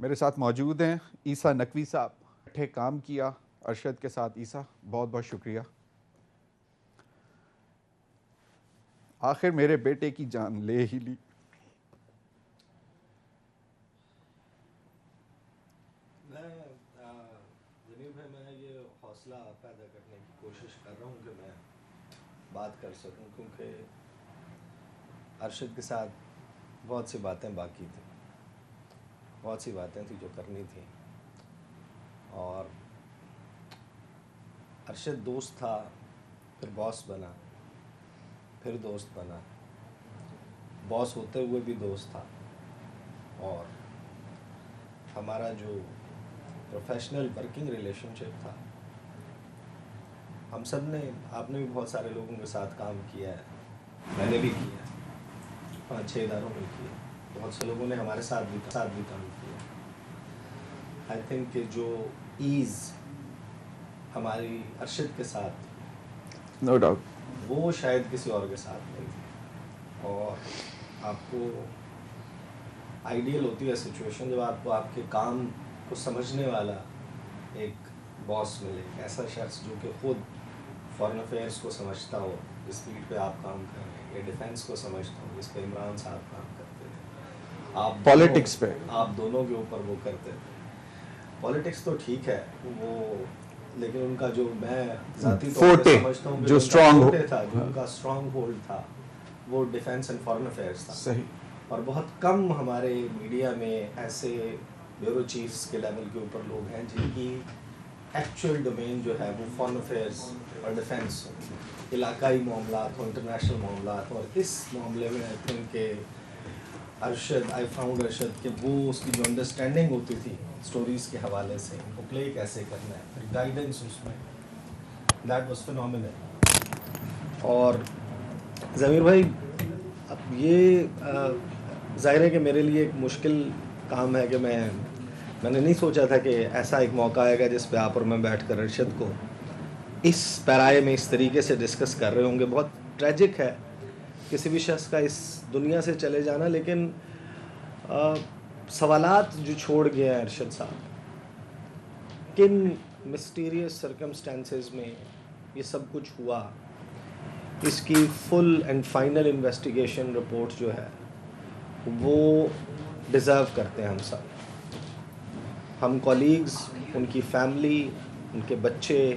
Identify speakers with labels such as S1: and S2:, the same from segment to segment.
S1: میرے ساتھ موجود ہیں عیسیٰ نقوی صاحب. اٹھے کام کیا ارشد کے ساتھ. عیسیٰ بہت بہت شکریہ. آخر میرے بیٹے کی جان لے ہی لی.
S2: جنید بھائی میں یہ حوصلہ پیدا کرنے کی کوشش کر رہا ہوں کہ میں بات کر سکوں، کیونکہ ارشد کے ساتھ بہت سی باتیں باقی تھیں، بہت سی باتیں تھیں جو کرنی تھیں. اور ارشد دوست تھا، پھر باس بنا، پھر دوست بنا، باس ہوتے ہوئے بھی دوست تھا. اور ہمارا جو پروفیشنل ورکنگ ریلیشن شپ تھا، ہم سب نے، آپ نے بھی بہت سارے لوگوں کے ساتھ کام کیا ہے، میں نے بھی کیا ہے، 5-6 اداروں میں کیا. بہت سے لوگوں نے ہمارے ساتھ بھی کام کیا. آئی تھنک کہ جو ایز ہماری ارشد کے ساتھ،
S1: نو ڈاؤٹ،
S2: وہ شاید کسی اور کے ساتھ نہیں تھی. اور آپ کو آئیڈیل ہوتی ہے سچویشن جب آپ کو آپ کے کام کو سمجھنے والا ایک باس ملے، ایسا شخص جو کہ خود فارن افیئرس کو سمجھتا ہو جس فیلڈ پہ آپ کام کر رہے ہیں، یا ڈیفینس کو سمجھتا ہو جس پہ عمران صاحب کام کرتے تھے.
S1: پالیٹکس پہ
S2: آپ دونوں کے اوپر وہ کرتے تھے. پالیٹکس تو ٹھیک ہے وہ، لیکن ان کا جو میں ذاتی طور پہ سمجھتا ہوں کہ جو اسٹرانگ تھا، جو ان کا اسٹرانگ ہولڈ تھا، وہ ڈیفینس اینڈ فارن افیئرس تھا.
S1: صحیح.
S2: اور بہت کم ہمارے میڈیا میں ایسے بیورو چیفس کے لیول کے اوپر لوگ ہیں جن کی ایکچوئل ڈومین جو ہے وہ فارن افیئرس اور ڈیفینس ہو، علاقائی معاملات ہوں، انٹرنیشنل معاملات ہوں. اور اس معاملے میں آئی تھنک کہ ارشد، آئی فاؤنڈ ارشد کہ وہ اس کی جو انڈرسٹینڈنگ ہوتی تھی اسٹوریز کے حوالے سے، ان کو پلے کیسے کرنا ہے، پھر گائیڈنس اس میں، دیٹ واز فینومینل. اور ضمیر بھائی، اب یہ ظاہر ہے کہ میرے لیے ایک مشکل کام ہے کہ میں نے نہیں سوچا تھا کہ ایسا ایک موقع آئے گا جس پہ آپ اور میں بیٹھ کر ارشد کو اس پیرائے میں اس طریقے سے ڈسکس کر رہے ہوں گے. بہت ٹریجک ہے کسی بھی شخص کا اس دنیا سے چلے جانا، لیکن سوالات جو چھوڑ گئے ہیں ارشد صاحب، کن مسٹیریس سرکمسٹانسز میں یہ سب کچھ ہوا، اس کی فل اینڈ فائنل انویسٹیگیشن رپورٹ جو ہے وہ ڈیزرو کرتے ہیں ہم سب، ہم کولیگز، ان کی فیملی، ان کے بچے.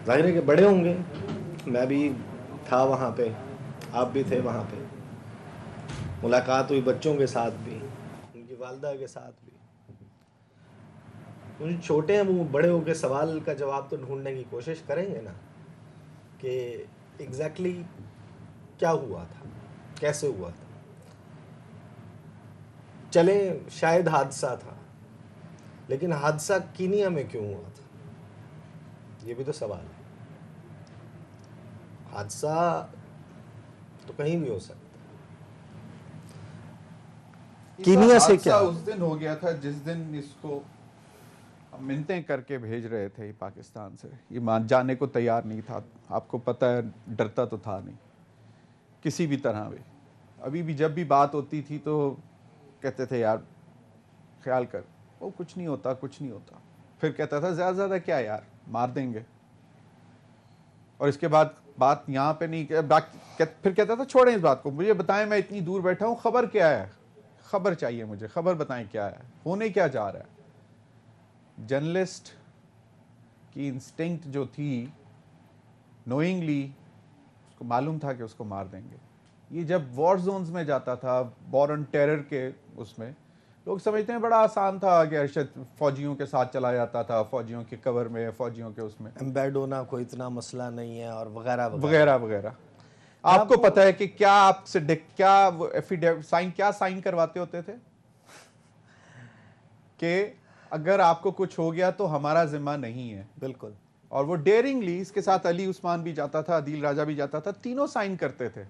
S2: ظاہر ہے کہ بڑے ہوں گے، میں بھی تھا وہاں پہ، آپ بھی تھے وہاں پہ، ملاقات ہوئی بچوں کے ساتھ بھی، ان کی والدہ کے ساتھ بھی. ان چھوٹے ہیں وہ بڑے ہو کے سوال کا جواب تو ڈھونڈنے کی کوشش کریں گے نا کہ ایگزیکٹلی کیا ہوا تھا، کیسے ہوا تھا. چلیں شاید حادثہ تھا، لیکن حادثہ کینیا میں کیوں ہوا تھا، یہ بھی تو سوال ہے. حادثہ تو کہیں بھی ہو سکتا ہے. کینیا سے کیا
S1: اس دن ہو گیا تھا جس دن اس کو ہم منتیں کر کے بھیج رہے تھے پاکستان سے. یہ مان جانے کو تیار نہیں تھا. آپ کو پتہ ہے ڈرتا تو تھا نہیں کسی بھی طرح بھی. ابھی بھی جب بھی بات ہوتی تھی تو کہتے تھے یار خیال کر، وہ کچھ نہیں ہوتا کچھ نہیں ہوتا. پھر کہتا تھا زیادہ زیادہ کیا یار، مار دیں گے. اور اس کے بعد بات یہاں پہ نہیں، پھر کہتا تھا چھوڑیں اس بات کو، مجھے بتائیں میں اتنی دور بیٹھا ہوں، خبر کیا ہے، خبر چاہیے مجھے، خبر بتائیں کیا ہے، ہونے کیا جا رہا ہے. جرنلسٹ کی انسٹنکٹ جو تھی، نوئنگلی اس کو معلوم تھا کہ اس کو مار دیں گے. یہ جب وار زونز میں جاتا تھا، وار آن ٹیرر کے اس میں، لوگ سمجھتے ہیں بڑا آسان تھا کہ ارشد فوجیوں کے ساتھ چلا جاتا تھا، فوجیوں کے کور میں، فوجیوں کے اس میں
S2: ایمبیڈ ہونا کوئی اتنا مسئلہ نہیں ہے، اور وغیرہ
S1: وغیرہ وغیرہ. آپ کو پتہ ہے کہ کیا آپ سے کیا سائن کرواتے ہوتے تھے کہ اگر آپ کو کچھ ہو گیا تو ہمارا ذمہ نہیں ہے.
S2: بالکل.
S1: اور وہ ڈیرنگلی، اس کے ساتھ علی عثمان بھی جاتا تھا، عدیل راجہ بھی جاتا تھا، تینوں سائن کرتے تھے.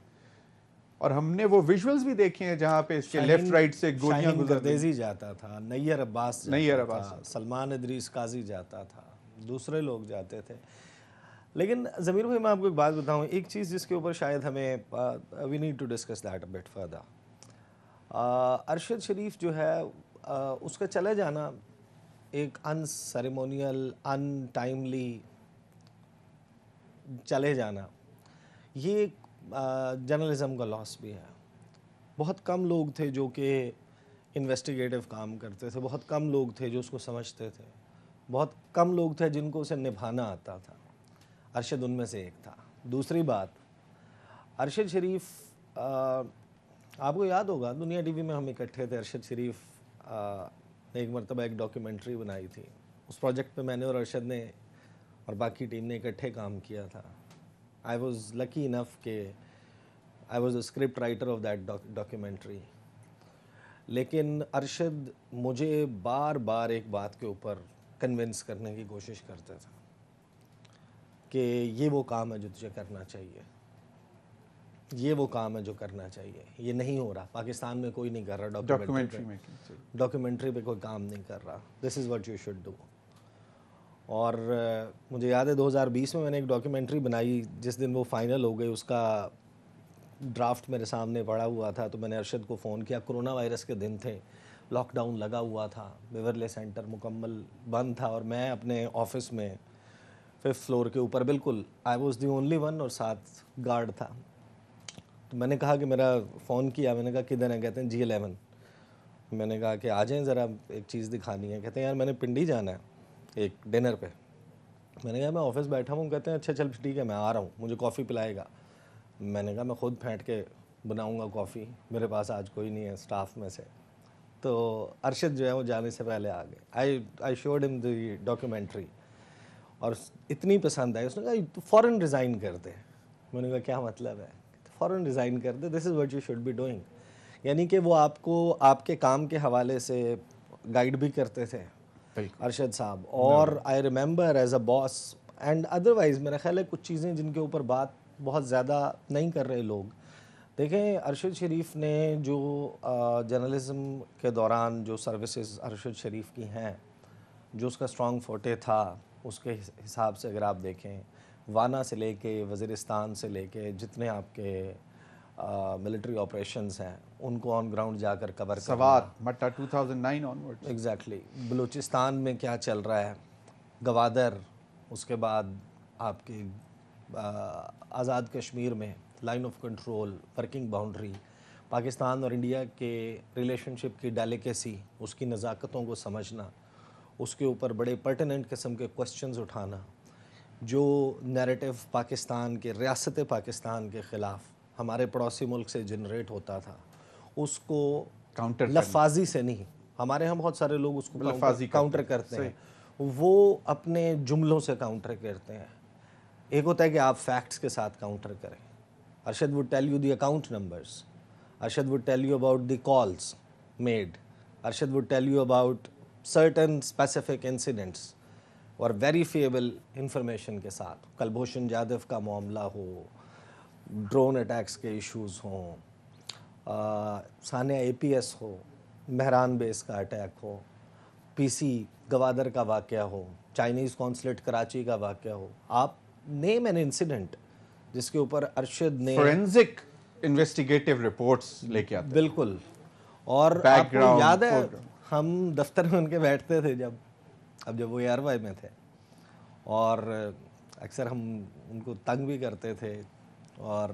S1: اور ہم نے وہ ویژولز بھی دیکھے ہیں جہاں پہ اس کے لیفٹ رائٹ سے گولیاں گزر
S2: گردیزی جاتا تھا، نیر عباس جاتا تھا، سلمان ادریس قاضی جاتا تھا، دوسرے لوگ جاتے تھے. لیکن ضمیر بھائی میں آپ کو ایک بات بتاؤں، ایک چیز جس کے اوپر شاید ہمیں we need to discuss that a bit further. Arshad Sharif جو ہے اس کا چلے جانا ایک ان سیریمونیل ان ٹائملی چلے جانا یہ ایک جرنلزم کا لاس بھی ہے. بہت کم لوگ تھے جو کہ انویسٹیگیٹو کام کرتے تھے, بہت کم لوگ تھے جو اس کو سمجھتے تھے, بہت کم لوگ تھے جن کو اسے نبھانا آتا تھا. ارشد ان میں سے ایک تھا. دوسری بات, ارشد شریف آپ کو یاد ہوگا دنیا ٹی وی میں ہم اکٹھے تھے. ارشد شریف نے ایک مرتبہ ایک ڈاکیومنٹری بنائی تھی. اس پروجیکٹ پہ میں نے اور ارشد نے اور باقی ٹیم نے اکٹھے کام کیا تھا. آئی واز لکی انف کہ I was a script writer of that documentary. لیکن ارشد مجھے بار بار ایک بات کے اوپر کنونس کرنے کی کوشش کرتا تھا کہ یہ وہ کام ہے جو تجھے کرنا چاہیے, یہ وہ کام ہے جو کرنا چاہیے, یہ نہیں ہو رہا. پاکستان میں کوئی نہیں کر رہا ڈاکیومنٹری پہ کوئی کام نہیں کر رہا. This is what you should do. اور مجھے یاد ہے 2020 میں میں نے ایک ڈاکیومنٹری بنائی. جس دن وہ فائنل ہو گئی اس کا ڈرافٹ میرے سامنے پڑا ہوا تھا, تو میں نے ارشد کو فون کیا. کرونا وائرس کے دن تھے, لاک ڈاؤن لگا ہوا تھا, بیورلے سینٹر مکمل بند تھا, اور میں اپنے آفس میں 5th فلور کے اوپر بالکل I was the only one, اور ساتھ گارڈ تھا. تو میں نے کہا کہ میرا فون کیا, میں نے کہا کدھر ہیں؟ کہتے ہیں G11. میں نے کہا کہ آ جائیں ذرا, ایک چیز دکھانی ہے. کہتے ہیں یار میں نے پنڈی جانا ہے ایک ڈنر پہ. میں نے کہا میں آفس بیٹھا ہوں. کہتے ہیں اچھا چل ٹھیک ہے میں آ رہا ہوں, مجھے کافی پلائے گا. میں نے کہا میں خود پھینٹ کے بناؤں گا کافی, میرے پاس آج کوئی نہیں ہے اسٹاف میں سے. تو ارشد جو ہے وہ جانے سے پہلے آ گئے. آئی شوڈ ہم دی ڈاکیومنٹری, اور اتنی پسند آئی. اس نے کہا فوراً ریزائن کر دے. میں نے کہا کیا مطلب ہے؟ فوراً ریزائن کر دے, this is what you should be doing. یعنی کہ وہ آپ کو آپ کے کام کے حوالے سے گائیڈ بھی کرتے تھے ارشد صاحب. اور I remember as a boss and otherwise میرا خیال ہے کچھ چیزیں جن کے اوپر بات بہت زیادہ نہیں کر رہے لوگ. دیکھیں ارشد شریف نے جو جرنلزم کے دوران جو سروسز ارشد شریف کی ہیں, جو اس کا اسٹرانگ فوٹے تھا, اس کے حساب سے اگر آپ دیکھیں وانا سے لے کے وزیرستان سے لے کے جتنے آپ کے ملٹری آپریشنز ہیں ان کو آن گراؤنڈ جا کر کور کرنا.
S1: سوات مٹا 2009 آنورڈ.
S2: ایگزیکٹلی. بلوچستان میں کیا چل رہا ہے, گوادر, اس کے بعد آپ کے آزاد کشمیر میں line of control, working boundary, Pakistan اور انڈیا کے ریلیشن شپ کی ڈیلیکیسی, اس کی نزاکتوں کو سمجھنا, اس کے اوپر بڑے پرٹیننٹ قسم کے کوسچنز اٹھانا. جو نیریٹو پاکستان کے, ریاست پاکستان کے خلاف ہمارے پڑوسی ملک سے جنریٹ ہوتا تھا, اس کو
S1: کاؤنٹر
S2: لفاظی سے نہیں, ہمارے ہاں بہت سارے لوگ اس کو کاؤنٹر کرتے ہیں, وہ اپنے جملوں سے کاؤنٹر کرتے ہیں. ایک ہوتا ہے کہ آپ فیکٹس کے ساتھ کاؤنٹر کریں. Arshad would tell you the account numbers. Arshad would tell you about the calls made. Arshad would tell you about certain specific incidents اور verifiable information کے ساتھ. کلبھوشن جادو کا معاملہ ہو, ڈرون اٹیکس کے ایشوز ہوں, ثانیہ APS ہو, مہران بیس کا اٹیک ہو, PC گوادر کا واقعہ ہو, چائنیز کونسلیٹ کراچی کا واقعہ ہو, آپ نیم این انسیڈنٹ جس کے اوپر ارشد نے
S1: فورینزک انویسٹیگیٹو رپورٹس لے کے آتے.
S2: بالکل. اور آپ کو یاد ہے ہم دفتر میں ان کے بیٹھتے تھے جب وہ ARY میں تھے, اور اکثر ہم ان کو تنگ بھی کرتے تھے, اور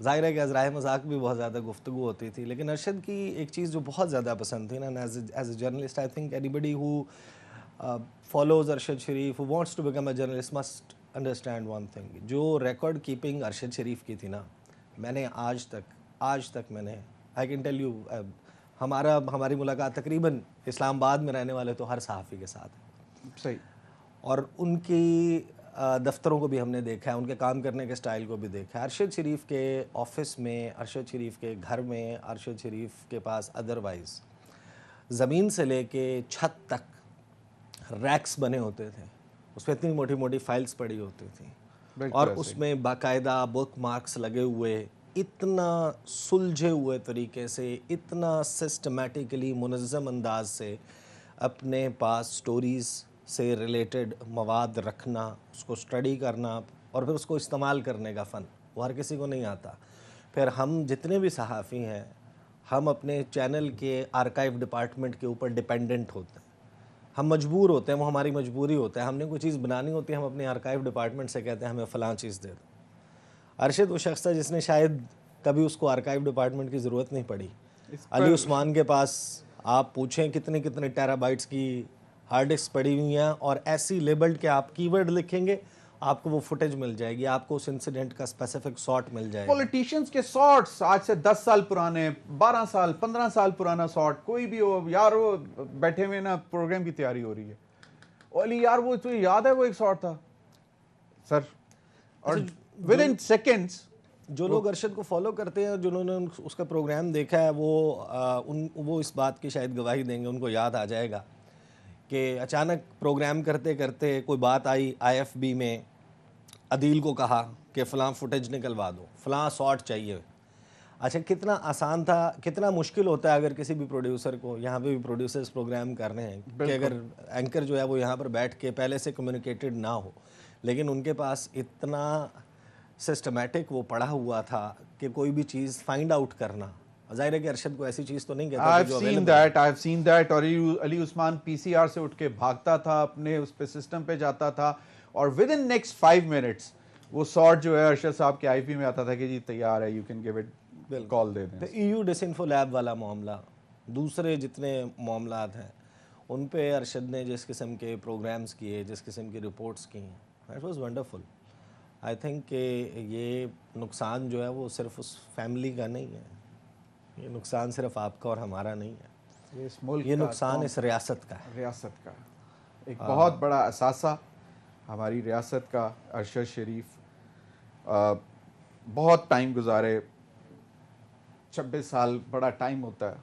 S2: ظاہر ہے کہ ازراہ مذاق بھی بہت زیادہ گفتگو ہوتی تھی. لیکن ارشد کی ایک چیز جو بہت زیادہ پسند تھی نا, as a journalist, I think anybody who follows Arshad Sharif, who wants to become a journalist, must understand one thing. جو ریکارڈ کیپنگ ارشد شریف کی تھی نا, میں نے آج تک میں نے, آئی کین ٹیل یو, ہماری ملاقات تقریباً اسلام آباد میں رہنے والے تو ہر صحافی کے ساتھ ہے.
S1: صحیح.
S2: اور ان کی دفتروں کو بھی ہم نے دیکھا ہے, ان کے کام کرنے کے سٹائل کو بھی دیکھا ہے. ارشد شریف کے آفس میں, ارشد شریف کے گھر میں, ارشد شریف کے پاس ادروائز زمین سے لے کے چھت تک ریکس بنے ہوتے تھے, اس پہ اتنی موٹی موٹی فائلز پڑی ہوتی تھیں, اور اس میں باقاعدہ بک مارکس لگے ہوئے, اتنا سلجھے ہوئے طریقے سے, اتنا سسٹمیٹکلی منظم انداز سے اپنے پاس سٹوریز سے ریلیٹڈ مواد رکھنا, اس کو اسٹڈی کرنا, اور پھر اس کو استعمال کرنے کا فن, وہ ہر کسی کو نہیں آتا. پھر ہم جتنے بھی صحافی ہیں ہم اپنے چینل کے آرکائیو ڈپارٹمنٹ کے اوپر ڈیپینڈنٹ ہوتے ہیں, ہم مجبور ہوتے ہیں, وہ ہماری مجبوری ہوتا ہے. ہم نے کوئی چیز بنانی ہوتی ہے, ہم اپنے آرکائیو ڈپارٹمنٹ سے کہتے ہیں ہمیں فلاں چیز دے دو. ارشد وہ شخص تھا جس نے شاید کبھی اس کو آرکائیو ڈپارٹمنٹ کی ضرورت نہیں پڑی. علی عثمان کے پاس آپ پوچھیں کتنے کتنے ٹیرا بائٹس کی ہارڈ ڈسک پڑی ہوئی ہیں, اور ایسی لیبلڈ کہ آپ کی ورڈ لکھیں گے آپ کو وہ فوٹیج مل جائے گی, آپ کو اس انسیڈنٹ کا اسپیسیفک شاٹ مل جائے گا.
S1: پولیٹیشنز کے شارٹس آج سے 10 سال پرانے, 12 سال 15 سال پرانا شارٹ کوئی بھی ہو یار, وہ بیٹھے ہوئے نا پروگرام کی تیاری ہو رہی ہے, اولی یار وہ تو یاد ہے وہ ایک شارٹ تھا سر, اور ود ان سیکنڈز
S2: جو لوگ ارشد کو فالو کرتے ہیں, جنہوں نے اس کا پروگرام دیکھا ہے, وہ اس بات کی شاید گواہی دیں گے, ان کو یاد آ جائے گا کہ اچانک پروگرام کرتے کرتے کوئی بات آئی آئی ایف بی میں, عدیل کو کہا کہ فلاں فوٹیج نکلوا دو, فلاں شاٹ چاہیے. اچھا کتنا آسان تھا, کتنا مشکل ہوتا ہے اگر کسی بھی پروڈیوسر کو, یہاں پہ بھی پروڈیوسرز پروگرام کر رہے ہیں, کہ اگر اینکر جو ہے وہ یہاں پر بیٹھ کے پہلے سے کمیونیکیٹڈ نہ ہو, لیکن ان کے پاس اتنا سسٹمیٹک وہ پڑھا ہوا تھا کہ کوئی بھی چیز فائنڈ آؤٹ کرنا, ظاہر ہے کہ ارشد کو ایسی چیز تو نہیں کہتا جو
S1: I've seen that. اور علی عثمان پی سی آر سے اٹھ کے بھاگتا تھا, اپنے اس پہ سسٹم پہ جاتا تھا, اور ود ان نیکسٹ 5 منٹس وہ شارٹ جو ہے ارشد صاحب کے آئی پی میں آتا تھا کہ جی تیار ہے, یو کین گیو اٹ, کال دے دیں.
S2: ای یو ڈس انفو لیب والا معاملہ, دوسرے جتنے معاملات ہیں ان پہ ارشد نے جس قسم کے پروگرامز کیے, جس قسم کی رپورٹس کی ہیں, that was wonderful. I think کہ یہ نقصان جو ہے وہ صرف اس فیملی کا نہیں ہے, یہ نقصان صرف آپ کا اور ہمارا نہیں ہے,
S1: اس ملک
S2: یہ نقصان اس ریاست کا ہے.
S1: ریاست کا ایک بہت بڑا اثاثہ ہماری ریاست کا. ارشد شریف بہت ٹائم گزارے, 26 سال بڑا ٹائم ہوتا ہے,